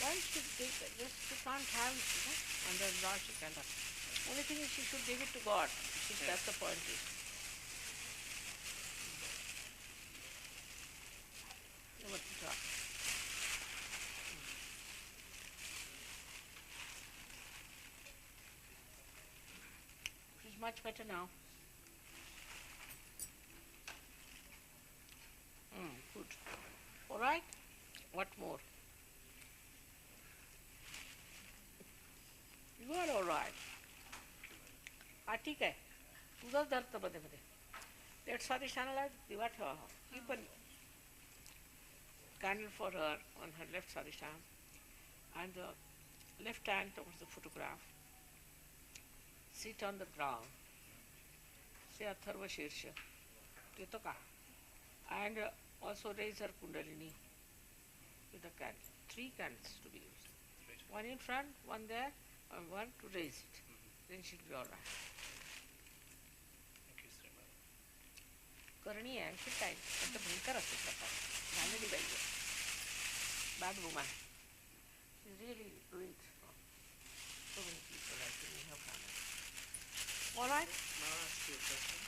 Why should they just, she can't have it, under law she cannot. Only thing is she should give it to God. That's the point is. What to talk. She's much better now. Good. All right? What more? You are all right. ठीक आहे. तुझंच धरतं मध्ये मध्ये. Let स्वादिष्ठानाला दिवा ठेवा. Keep a candle for her on her left Swadhisthana and the left hand towards the photograph. Sit on the ground. Say Atharva Shirsha. येतो का? And also raise her kundalini with a candle. 3 candles to be used. One in front, one there, and one to raise it. Then she'll be all right. Thank you, Srimad. Karani आहे आणखी काय तर भयंकर असते प्रकार झालेली पाहिजे bad woman. She's really doing so many people I think in her family. All right? May I ask you a question?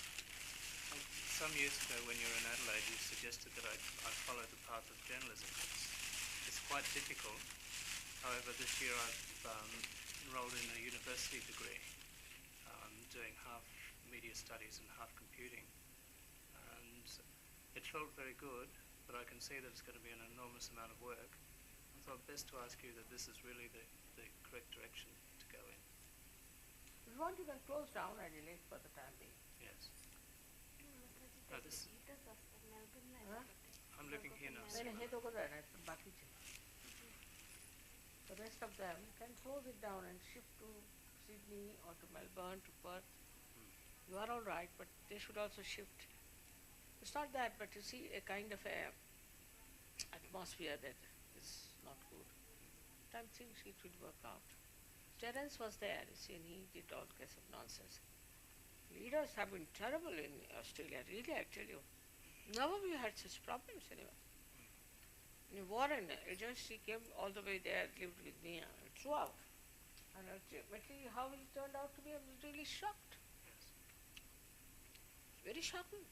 Some years ago when you were in Adelaide you suggested that I follow the path of journalism. It's quite difficult. However, this year I've enrolled in a university degree, doing half media studies and half computing. And it felt very good, but I can see that it's going to be an enormous amount of work. I thought best to ask you that this is really the correct direction to go in. If you want, you can close down and delete for the time being. Yes. No, I'm living here now. Then हे दोघं जण आहेत पण बाकीचे. The rest of them can close it down and shift to Sydney or to Melbourne, to Perth. You are all right, but they should also shift. It's not that, but you see a kind of a atmosphere that is not good. But I'm thinking it will work out. Terence was there, you see, and he did all kinds of nonsense. Leaders have been terrible in Australia, really, I tell you. Never we had such problems anyway. Warren, she came all the way there, lived with me throughout. And ultimately, how it turned out to be, I was really shocked. Very shocking.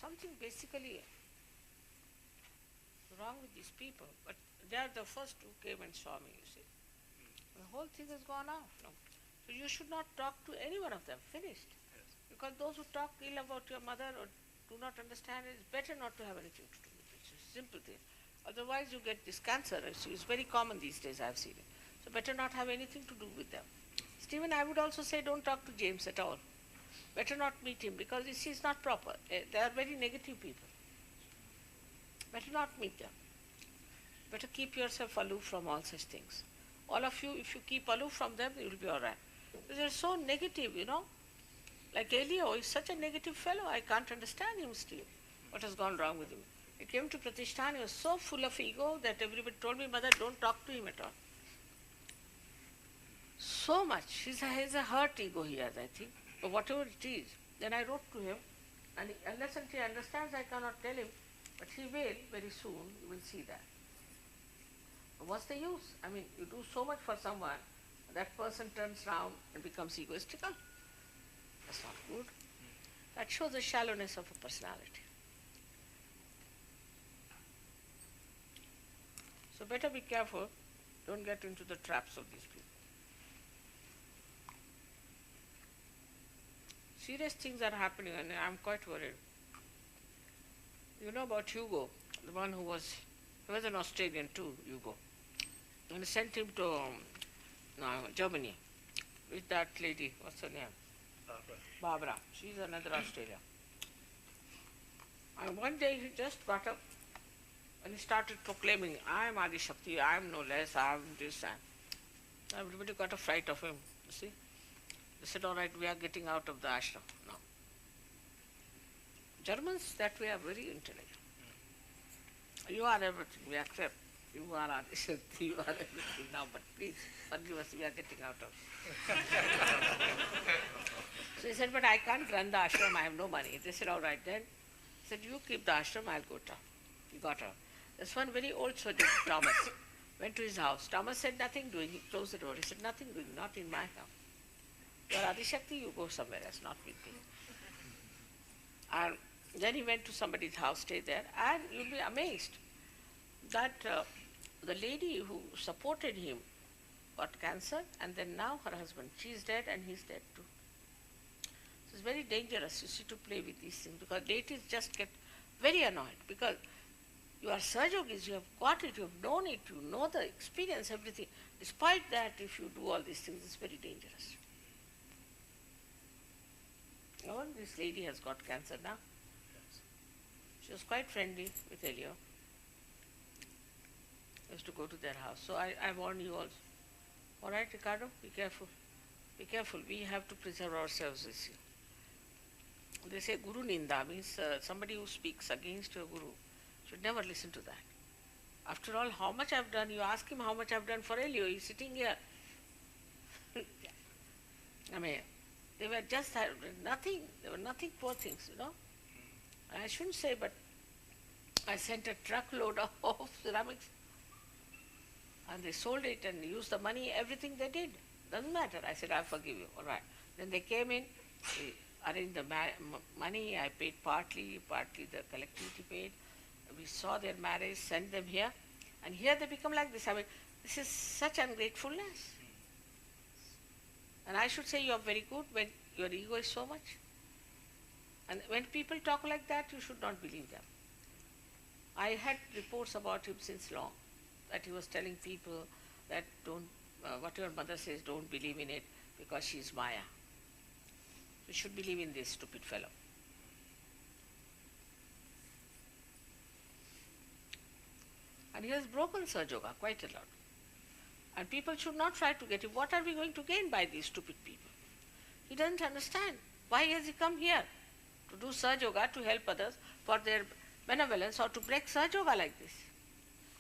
Something basically wrong with these people, but they are the first who came and saw me, you see. The whole thing has gone off now. So you should not talk to any one of them, finished. Yes. Because those who talk ill about your mother or do not understand it, it's better not to have anything to do with it. It's a simple thing. Otherwise you get this cancer, it's very common these days, I've seen it. So better not have anything to do with them. Stephen, I would also say don't talk to James at all. Better not meet him because this is not proper. They are very negative people. Better not meet them. Better keep yourself aloof from all such things. All of you, if you keep aloof from them, you will be all right. Because they're so negative, Like Elio is such a negative fellow, I can't understand him still. What has gone wrong with him? He came to Pratishthan, he was so full of ego that everybody told me, Mother, don't talk to him at all. So much. He's a hurt ego he has, I think. But whatever it is. Then I wrote to him, and unless until he understands, I cannot tell him. But he will very soon, you will see that. But what's the use? I mean, you do so much for someone, that person turns round and becomes egoistical. That's not good. That shows the shallowness of a personality. So better be careful, don't get into the traps of these people. Serious things are happening and I'm quite worried. You know about Hugo, the one he was an Australian too, Hugo. And I sent him to Germany with that lady, what's her name? Barbara. She's another Australian. And one day he just got up and he started proclaiming, I am Adi Shakti, I am no less, I am this and everybody got a fright of him, you see. They said, all right, we are getting out of the ashram now. Germans, that way, are very intelligent. You are everything, we accept. You are Adi Shakti, you are everything now, but please forgive us, we are getting out of it. So he said, but I can't run the ashram, I have no money. They said, all right then. He said, you keep the ashram, I'll go down. He got out. There's one very old surgeon, Thomas, went to his house. Thomas said, nothing doing. He closed the door. He said, nothing doing, not in my house. You are Adishakti, you go somewhere else, not with me. And then he went to somebody's house, stayed there, and you'll be amazed that the lady who supported him got cancer, and then now her husband, she's dead and he's dead too. So it's very dangerous, you see, to play with these things, because deities just get very annoyed, because you are Sahaja Yogis, you have got it, you have known it, you know the experience, everything. Despite that, if you do all these things, it's very dangerous. Oh, this lady has got cancer now. She was quite friendly with Elio. Used to go to their house. So I warn you also. All right, Ricardo, be careful. Be careful. We have to preserve ourselves this year. They say Guru Ninda means somebody who speaks against your Guru should never listen to that. After all, how much I've done, you ask him how much I've done for Elio, he's sitting here. I mean, they were just nothing, they were nothing, poor things, you know. I shouldn't say, but I sent a truckload of ceramics and they sold it and used the money, everything they did. Doesn't matter. I said, I forgive you. All right. Then they came in, they arranged the money, I paid partly the collectivity paid. We saw their marriage, sent them here, and here they become like this. I mean, this is such ungratefulness. And I should say you are very good when your ego is so much. And when people talk like that, you should not believe them. I had reports about him since long, that he was telling people that don't, what your mother says, don't believe in it because she is Maya. You should believe in this stupid fellow. And he has broken Sahaja Yoga quite a lot. And people should not try to get him. What are we going to gain by these stupid people? He doesn't understand. Why has he come here? To do Sahaja Yoga, to help others for their benevolence, or to break Sahaja Yoga like this.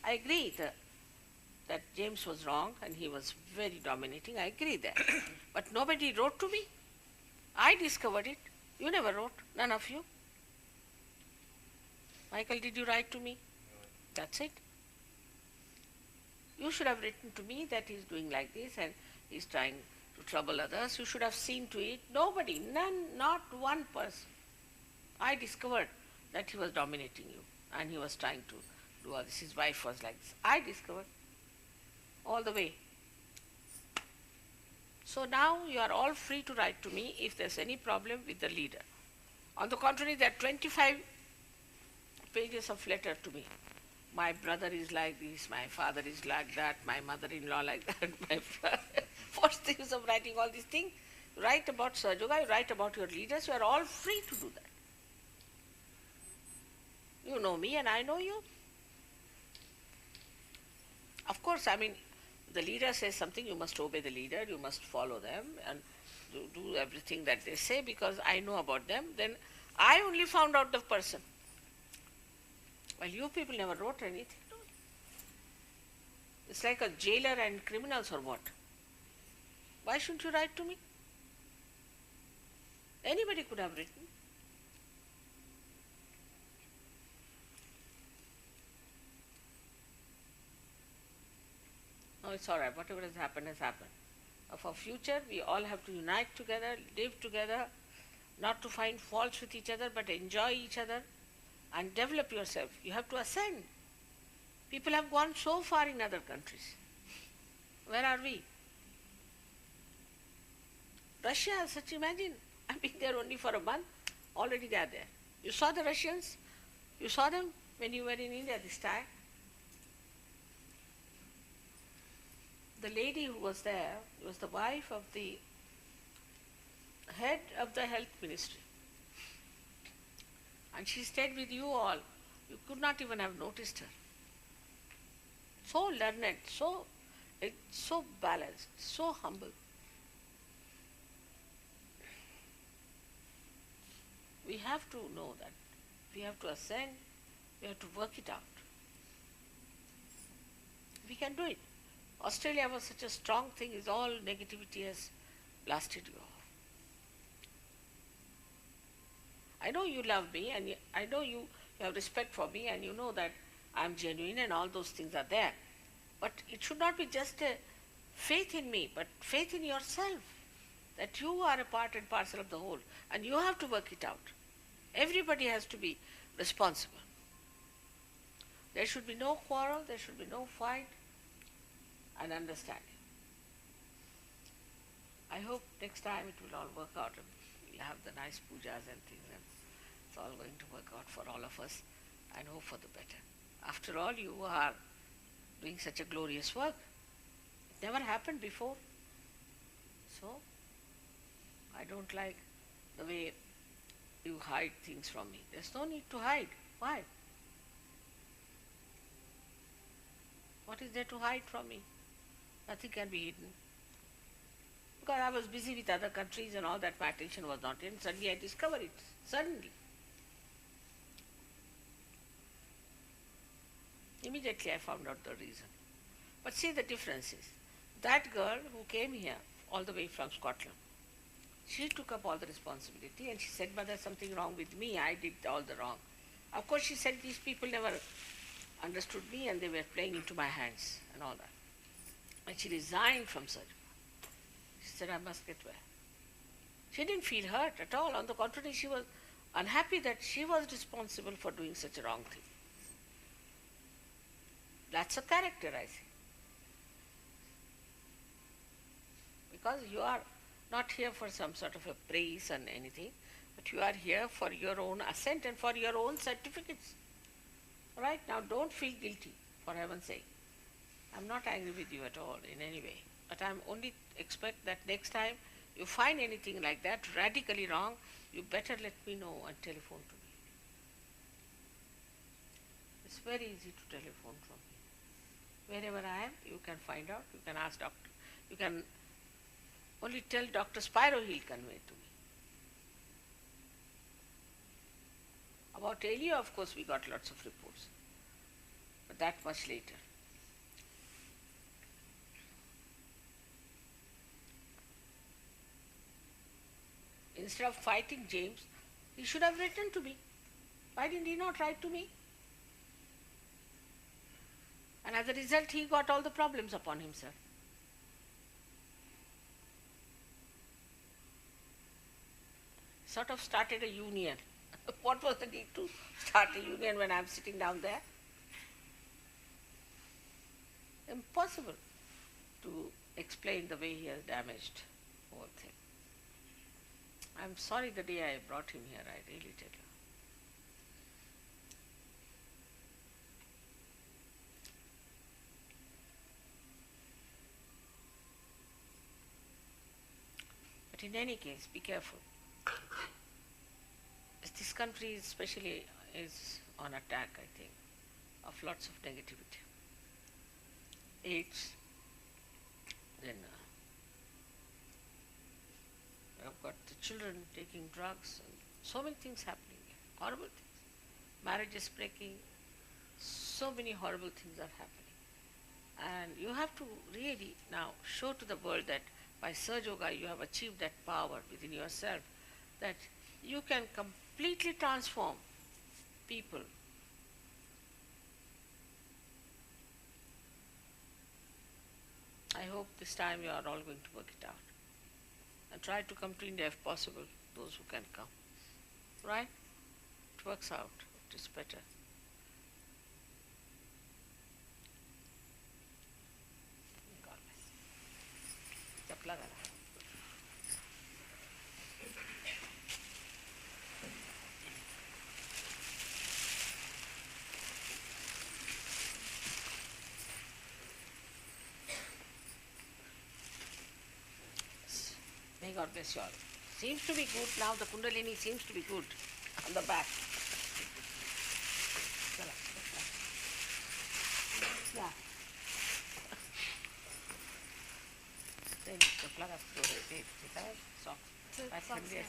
I agree that James was wrong and he was very dominating. I agree there. But nobody wrote to me. I discovered it. You never wrote, none of you. Michael, did you write to me? That's it. You should have written to me that he's doing like this and he's trying to trouble others. You should have seen to it. Nobody, none, not one person. I discovered that he was dominating you and he was trying to do all this. His wife was like this. I discovered all the way. So now you are all free to write to me if there's any problem with the leader. On the contrary, there are 25 pages of letter to me. My brother is like this, my father is like that, my mother-in-law like that, my brother. What's the use of writing all these things? You write about Sahaja Yoga, you write about your leaders, you are all free to do that. You know me and I know you. Of course, I mean, the leader says something, you must obey the leader, you must follow them and do everything that they say because I know about them. Then I only found out the person. Well, you people never wrote anything. No. It's like a jailer and criminals or what? Why shouldn't you write to me? Anybody could have written. No, it's all right. Whatever has happened has happened. For future, we all have to unite together, live together, not to find faults with each other, but enjoy each other and develop yourself. You have to ascend. People have gone so far in other countries. Where are we? Russia, such imagine, I've been there only for a month, already they are there. You saw the Russians? You saw them when you were in India this time? The lady who was there was the wife of the head of the health ministry. And she stayed with you all. You could not even have noticed her. So learned, so balanced, so humble. We have to know that. We have to ascend, we have to work it out. We can do it. Australia was such a strong thing, is all negativity has blasted you off. I know you love me and I know you have respect for me and you know that I am genuine and all those things are there. But it should not be just a faith in me, but faith in yourself, that you are a part and parcel of the whole, and you have to work it out. Everybody has to be responsible. There should be no quarrel, there should be no fight, and understanding. I hope next time it will all work out and we'll have the nice pujas and things, and it's all going to work out for all of us, and hope for the better. After all, you are doing such a glorious work. It never happened before. So, I don't like the way you hide things from me. There's no need to hide. Why? What is there to hide from me? Nothing can be hidden. Because I was busy with other countries and all that, my attention was not in. Suddenly I discovered it. Suddenly. Immediately I found out the reason. But see the differences. That girl who came here all the way from Scotland, she took up all the responsibility and she said, "But there's something wrong with me, I did all the wrong." Of course she said these people never understood me and they were playing into my hands and all that. And she resigned from surgery. She said, "I must get well." She didn't feel hurt at all. On the contrary, she was unhappy that she was responsible for doing such a wrong thing. That's a character, I see. Because you are not here for some sort of a praise and anything, but you are here for your own ascent and for your own certificates. Right now, don't feel guilty, for heaven's sake. I'm not angry with you at all in any way, but I'm only expect that next time you find anything like that radically wrong, you better let me know and telephone to me. It's very easy to telephone from me. Wherever I am, you can find out, you can ask doctor, you can only tell Dr. Spiro, he'll convey to me. About Elio, of course, we got lots of reports, but that much later. Instead of fighting James, he should have written to me. Why didn't he not write to me? And as a result, he got all the problems upon himself. Sort of started a union. What was the need to start a union when I'm sitting down there? Impossible to explain the way he has damaged the whole thing. I'm sorry the day I brought him here, I really tell you. But in any case, be careful. This country especially is on attack, I think, of lots of negativity. AIDS, then I've got the children taking drugs, and so many things happening, horrible things. Marriages breaking, so many horrible things are happening. And you have to really now show to the world that by Sahaja Yoga you have achieved that power within yourself, that you can completely transform people. I hope this time you are all going to work it out. And try to come to India if possible, those who can come. Right? It works out. It is better. God bless. Chapla gala. May God bless you all. Seems to be good now, the Kundalini seems to be good on the back. Yeah. Then the plug has to rotate. So, that's handy.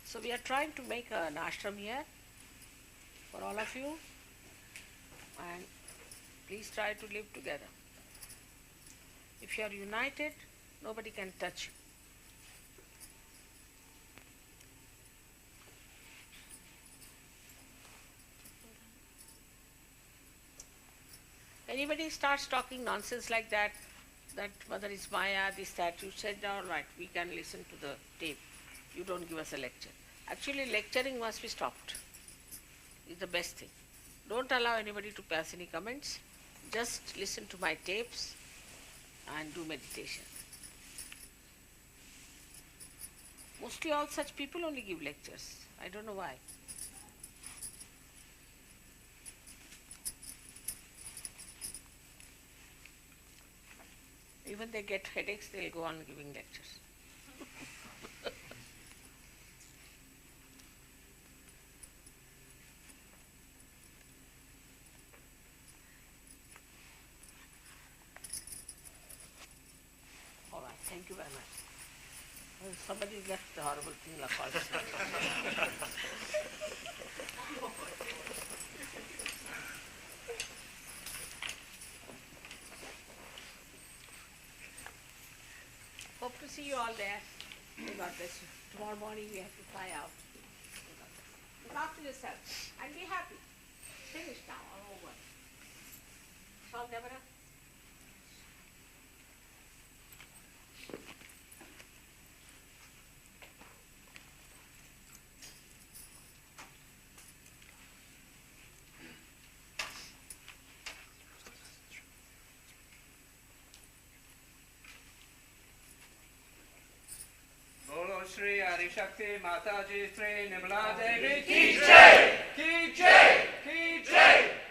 So we are trying to make an ashram here for all of you, and please try to live together. If you are united, Nobody can touch you. Anybody starts talking nonsense like that mother is Maya, this, that, you said, all right, we can listen to the tape. You don't give us a lecture. Actually, lecturing must be stopped. It's the best thing. Don't allow anybody to pass any comments. Just listen to my tapes and do meditation. Mostly all such people only give lectures. I don't know why. Even they get headaches, they'll go on giving lectures. All right, thank you very much. Well, somebody left the horrible thing like all this. Hope to see you all there. God bless you. Tomorrow morning we have to fly out. Look after yourself and be happy. Finish now, all over. Solve Deborah? Shri Adi Shakti Mataji Sri Nirmala Devi Ki Jai! Ki Jai! Ki Jai!